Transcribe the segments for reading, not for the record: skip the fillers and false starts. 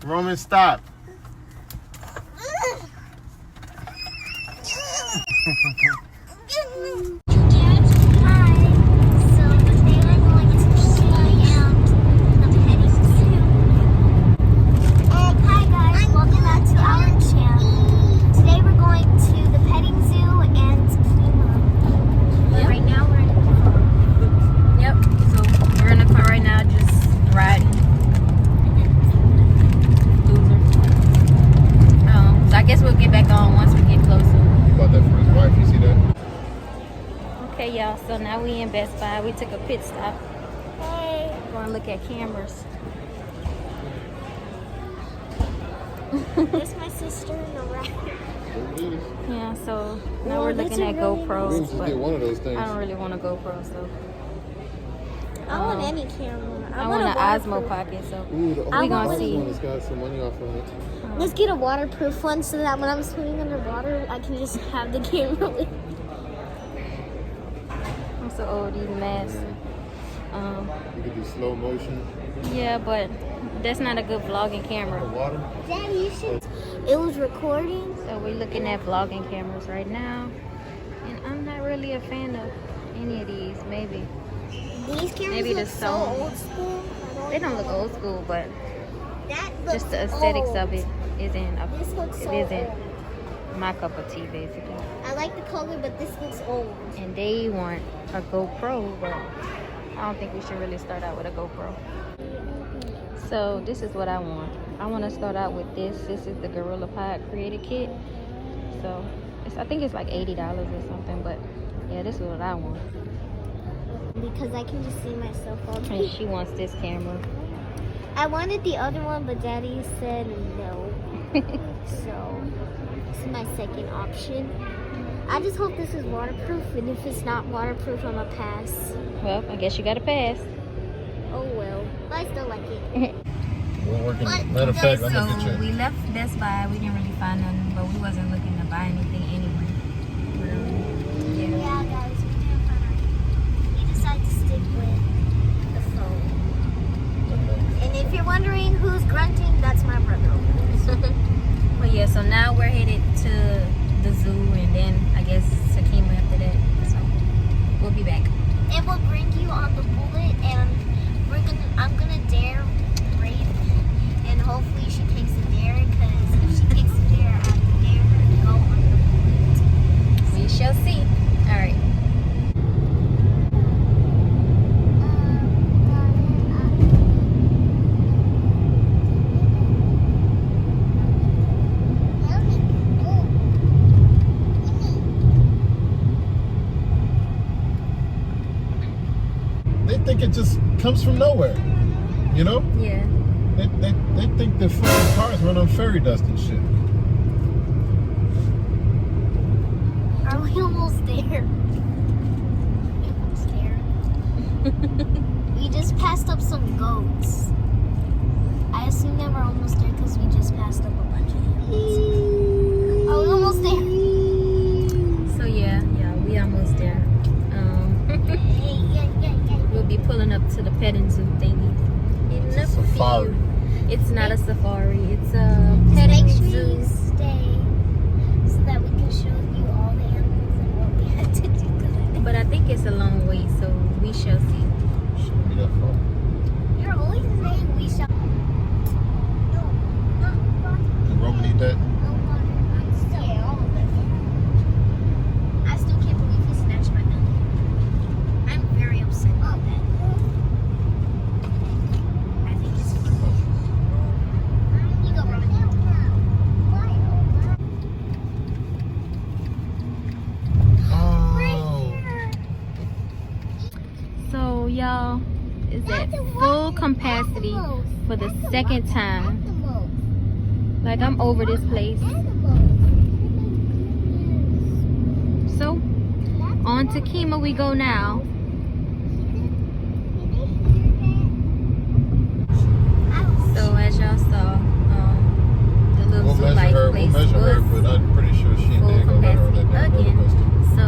Roman, stop. So now we in Best Buy. We took a pit stop. Hey. Going to look at cameras. There's my sister in the right. Yeah, so now we're looking at GoPros. Nice. But get one of those things. I don't really want a GoPro, so. I want any camera. I want an Osmo Pocket, so we gonna see. It's got some money off of it. Let's get a waterproof one so that when I'm swimming underwater, I can just have the camera with me. I'm so old, these masks. You could do slow motion. Yeah, but that's not a good vlogging camera. Water. Daddy, you should. It was recording. So we're looking at vlogging cameras right now, and I'm not really a fan of any of these. Maybe These cameras maybe look the so old school. They don't look old school, but That looks just the aesthetics old. of it isn't. This looks so it isn't old. my cup of tea, basically. I like the color, but this looks old. And they want a GoPro, but I don't think we should really start out with a GoPro. So this is what I want. I want to start out with this. This is the Gorilla Pod Creator Kit. So I think it's like $80 or something, but yeah, this is what I want. Because I can just see myself all And day. she wants this camera. I wanted the other one, but Daddy said no. So this is my second option. I just hope this is waterproof, and if it's not waterproof, I'm a pass. Well, I guess you got to pass. Oh well, but I still like it. We're working. Matter of fact, I'm So gonna get we you. left Best Buy. We didn't really find nothing, but we wasn't looking to buy anything anyway. Really. Yeah, guys, we didn't find our. We decided to stick with the phone. And if you're wondering who's grunting, that's my brother. But yeah, so now we're headed to the zoo, and then I guess to Kemah after that. So we'll be back. And we'll bring you on the bullet, and I'm gonna dare Raven, and hopefully she takes a dare, because if she takes a dare, I dare her to go on the bullet. We shall see. All right. They think it just comes from nowhere. You know? Yeah. They think the fucking cars run on fairy dust and shit. Are we almost there? We almost there. We just passed up some goats. I assume that we're almost there because we just passed up a bunch of hills. Are we almost there? So yeah, we almost there. We'll be pulling up to the petting zoo thingy. It's a safari. It's not a safari. It's a petting Make sure zoo. you stay so that we can show you all the animals and what we had to do. But I think it's a long way, so we shall see. Shouldn't be that far. You're always saying we shall. Did Roman eat that? Yeah, all of it. I still can't believe he snatched my milk. I'm very upset about that. I think it's you go, Roman. Oh. So y'all, is at full capacity for the second time. Like, I'm over this place. So on to Kemah we go now. So as y'all saw, the little We'll zoo measure life her. We'll place measure her, was but I'm pretty sure she full ain't gonna let her on that damn roller capacity coaster. So,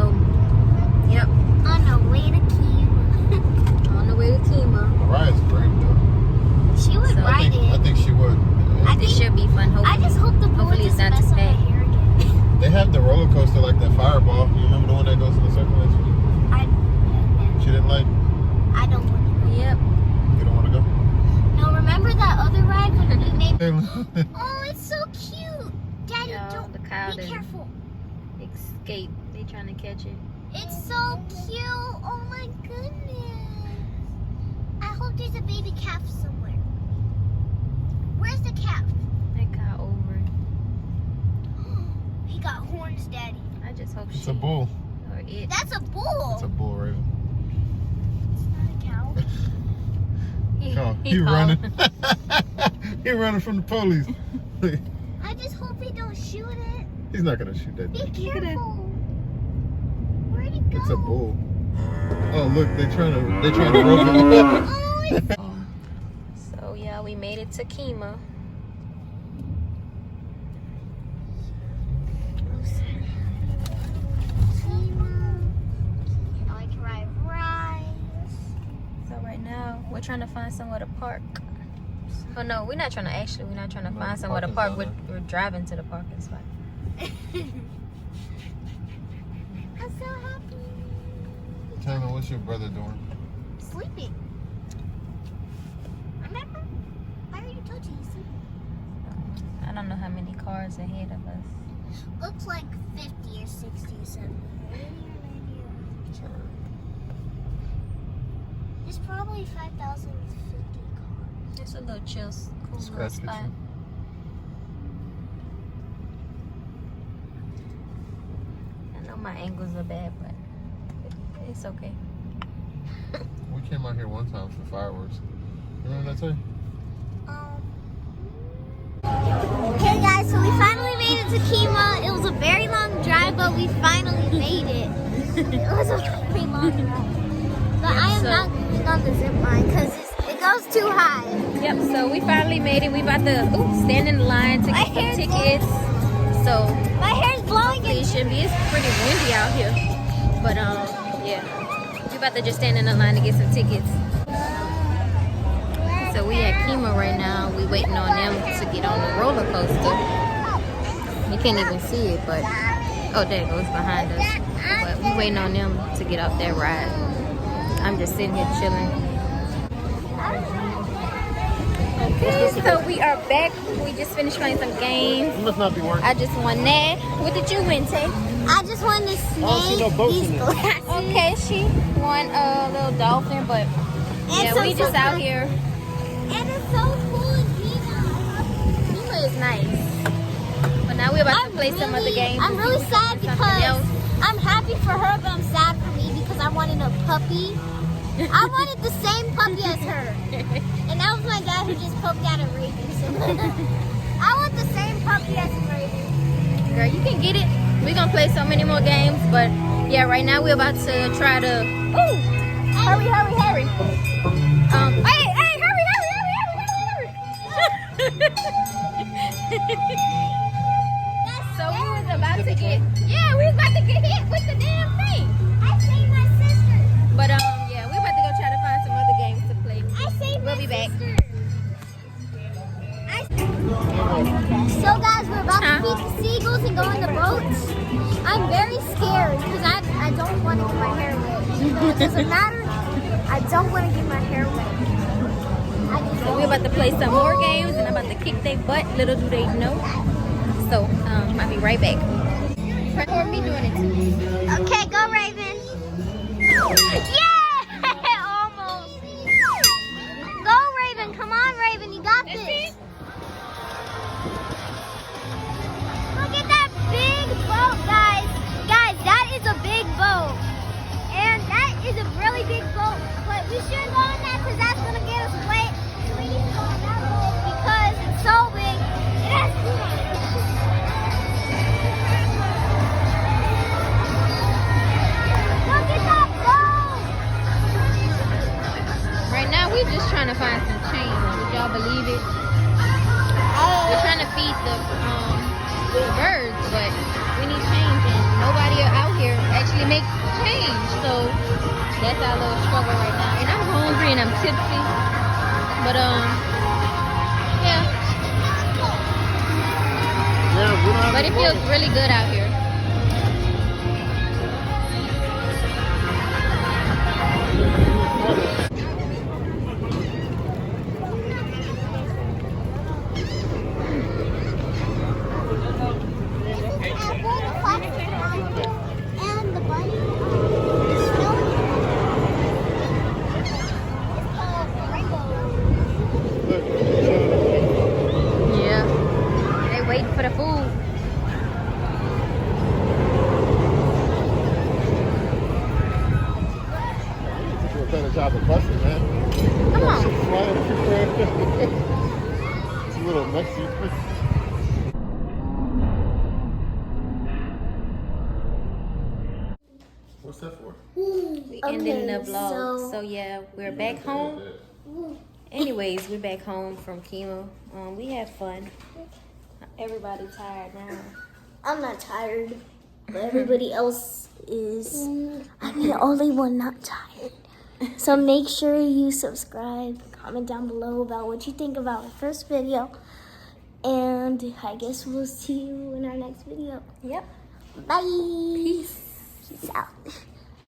yep, On the way to on the way to Kemah. The ride's great though. She would So ride I it. think she would. I think Oh, it's so cute. Daddy, Yo, don't the cow be done careful. escape. They trying to catch it. It's so cute. Oh my goodness. I hope there's a baby calf somewhere. Where's the calf? That cow over it. He got horns, Daddy. I just hope It's she a bull. or it. That's a bull. It's a bull, Raven. It's not a cow. He running. He running from the police. I just hope he don't shoot it. He's not gonna shoot that Be thing. careful. Where'd he go? It's a bull. Oh look, they trying to rope it. Oh, it's So yeah, we made it to Kemah. I like to ride rides. So right now we're trying to find somewhere to park. Oh no, we're not trying to find somewhere to park. We're driving to the parking spot. I'm so happy. Tammy, what's your brother doing? Sleeping. Remember? I already told you he's sleeping. I don't know how many cars ahead of us. Looks like 50 or 60 or 70. There's probably 5,050 cars. It's a little chill, cool little Scratch spot. kitchen. I know my angles are bad, but it's okay. We came out here one time for fireworks. You remember that time? Hey guys, so we finally made it to Kemah. It was a very long drive, but we finally made it. It was a very long drive. But I am not going on the zip line because it goes too high. Yep, so we finally made it. We about to stand in the line to get some tickets. So My hair's blowing it shouldn't be. It's pretty windy out here. But yeah. We about to just stand in the line to get some tickets. So we at Kemah right now. We waiting on them to get on the roller coaster. You can't even see it, but oh, there it goes behind us. But we waiting on them to get off that ride. I'm just sitting here chilling. Okay, so we are back. We just finished playing some games. You must not be working. I just won that. What did you win, Tay? I just want to see snake no boats these in it. glasses. Okay, she won a little dolphin, but yeah, so we just cool. out here. And it's so cool in Kemah. Kemah is nice. But now we're about to play some other games. I'm really sad because I'm happy for her, but I'm sad for me because I wanted a puppy. I wanted the same puppy as her. And that was my dad who just poked out a raven. So I want the same puppy as a raven. Girl, you can get it. We're gonna play so many more games, but yeah, right now we're about to try to. Ooh! Hurry! Hey, hurry! So we was about to get. Yeah, we was about to get hit with the damn thing. I saved my sister. But yeah, we about to go try to find some other games to play. I saved We'll my be back. sister. So guys, we're about to feed the seagulls and go in the boats. I'm very scared because I don't want to get my hair wet. It doesn't matter. I don't want to get my hair wet. So we're about to play some more games and I'm about to kick their butt. Little do they know. So I'll be right back. Record me doing it too. Okay, go Raven. Yeah! Almost. Go Raven. Come on Raven. You got this. Look at that big boat, guys. Guys, that is a big boat. And that is a really big boat. But we shouldn't go in that because that's going to get us wet. So we need to go in that boat because it's so big. It has food on it. Look at that boat. Right now we're just trying to find some change. Would y'all believe it? We're trying to feed the birds, but we need change and nobody out here actually makes change. So that's our little struggle right now. And I'm hungry and I'm tipsy. But yeah. But it feels really good out here. next to you. What's that for? We ending the Okay, vlog. so- So yeah, we're back home. Anyways, we're back home from Kemah. We had fun. Everybody tired now. I'm not tired, but everybody else is. I'm the only one not tired. So make sure you subscribe, comment down below about what you think about my first video, and I guess we'll see you in our next video. Yep. Bye. Peace out.